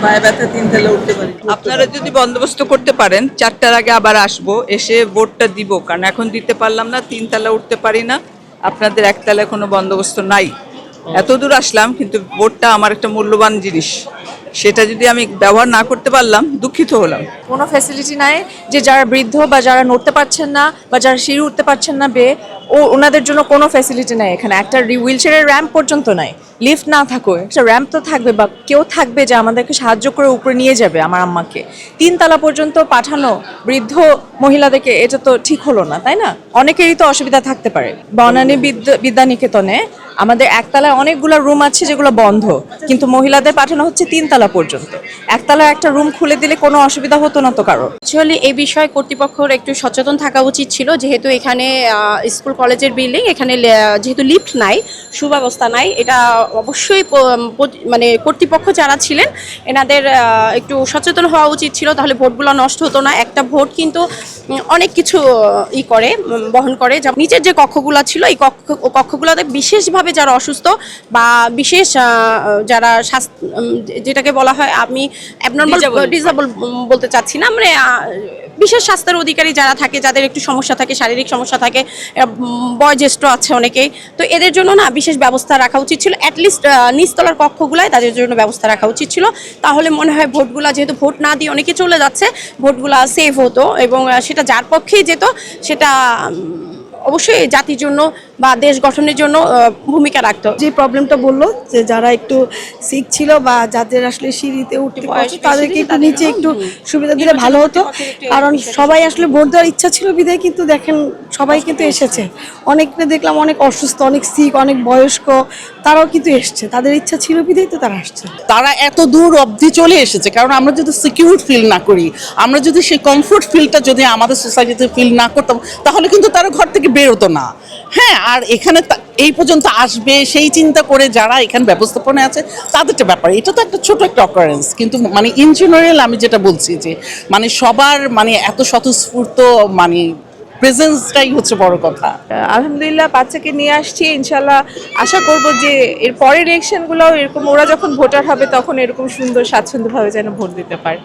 পায়ে ব্যথা 3 তলা উঠতে পারি। আপনারা যদি বন্দোবস্ত করতে পারেন 4টার আগে আবার আসবো, এসে ভোটটা দিব, কারণ এখন দিতে পারলাম না, 3 তলা উঠতে পারি না। আপনাদের 1তলায় কোনো বন্দোবস্ত নাই। এত দূর আসলাম, কিন্তু ভোটটা আমার একটা মূল্যবান জিনিস, সেটা যদি আমি ব্যবহার না করতে পারলাম, দুঃখিত হলাম। কোনো ফ্যাসিলিটি নাই যে যারা বৃদ্ধ বা যারা নড়তে পারছেন না বা যারা সিঁড়ি উঠতে পারছেন না ওনাদের জন্য কোনো ফ্যাসিলিটি নাই এখানে। একটা হুইল চেয়ারের র্যাম্প পর্যন্ত নাই। লিফট না থাকুক, একটা র্যাম্প তো থাকবে বা কেউ থাকবে যে আমাদেরকে সাহায্য করে উপরে নিয়ে যাবে আমার আম্মাকে। 3তলা পর্যন্ত পাঠানো বৃদ্ধ মহিলাদেরকে, এটা তো ঠিক হলো না, তাই না? অনেকেরই তো অসুবিধা থাকতে পারে। বনানী বিদ্যানিকেতনে আমাদের 1তলায় অনেকগুলো রুম আছে যেগুলো বন্ধ, কিন্তু মহিলাদের পাঠানো হচ্ছে 3তলা পর্যন্ত। 1তলায় একটা রুম খুলে দিলে কোনো অসুবিধা হতো না তো কারো। অ্যাকচুয়ালি এই বিষয়ে কর্তৃপক্ষের একটু সচেতন থাকা উচিত ছিল, যেহেতু এখানে স্কুল কলেজের বিল্ডিং, এখানে যেহেতু লিফট নাই, সুব্যবস্থা নাই, এটা অবশ্যই মানে কর্তৃপক্ষ যারা ছিলেন এনাদের একটু সচেতন হওয়া উচিত ছিল, তাহলে ভোটগুলো নষ্ট হতো না। একটা ভোট কিন্তু অনেক কিছু বহন করে। যেমন নিচের যে কক্ষগুলো ছিল, এই কক্ষগুলোতে বিশেষভাবে যারা অসুস্থ বা বিশেষ যারা যেটাকে বলা হয়, আমি অ্যাবনর্মাল ডিসেবল বলতে চাচ্ছি না, মানে বিশেষ স্বাস্থ্যের অধিকারী যারা থাকে, যাদের একটু সমস্যা থাকে, শারীরিক সমস্যা থাকে, বয়োজ্যেষ্ঠ আছে অনেকেই, তো এদের জন্য না বিশেষ ব্যবস্থা রাখা উচিত ছিল। অ্যাটলিস্ট নিচতলার কক্ষগুলায় তাদের জন্য ব্যবস্থা রাখা উচিত ছিল। তাহলে মনে হয় ভোটগুলা, যেহেতু ভোট না দিয়ে অনেকে চলে যাচ্ছে, ভোটগুলা সেভ হতো এবং সেটা যার পক্ষেই যেত সেটা অবশ্যই জাতির জন্য বা দেশ গঠনের জন্য ভূমিকা রাখতো। যে প্রবলেমটা বললো যে যারা একটু সিক ছিল বা যাদের আসলে সিঁড়িতে উঠতে পারছে, তাদেরকে একটু নিচে একটু সুবিধা দিলে ভালো হতো। কারণ সবাই আসলে ভোট দেওয়ার ইচ্ছা ছিল বিধায় কিন্তু দেখেন সবাই কিন্তু এসেছে। অনেককে দেখলাম অনেক অসুস্থ, অনেক সিক, অনেক বয়স্ক, তারাও কিন্তু এসছে, তাদের ইচ্ছা ছিল বিধায় তো তারা আসছে। তারা এত দূর অবধি চলে এসেছে, কারণ আমরা যদি সিকিউর ফিল না করি, আমরা যদি সেই কমফোর্ট ফিলটা যদি আমাদের সোসাইটিতে ফিল না করতাম, তাহলে কিন্তু তারা ঘর থেকে বেরোতো না। হ্যাঁ, আর এখানে এই পর্যন্ত আসবে সেই চিন্তা করে যারা এখানে ব্যবস্থাপনায় আছে তাদেরটা ব্যাপার, এটা তো একটা ছোট একটা অকারেন্স, কিন্তু মানে ইন জেনারেল আমি যেটা বলছি যে মানে সবার মানে এত স্বতঃস্ফূর্ত মানে প্রেজেন্সটাই হচ্ছে বড় কথা। আলহামদুলিল্লাহ বাচ্চাকে নিয়ে আসছি, ইনশাল্লাহ আশা করব যে এর পরের ইলেকশনগুলো এরকম, ওরা যখন ভোটার হবে তখন এরকম সুন্দর স্বাচ্ছন্দ্যভাবে যেন ভোট দিতে পারে।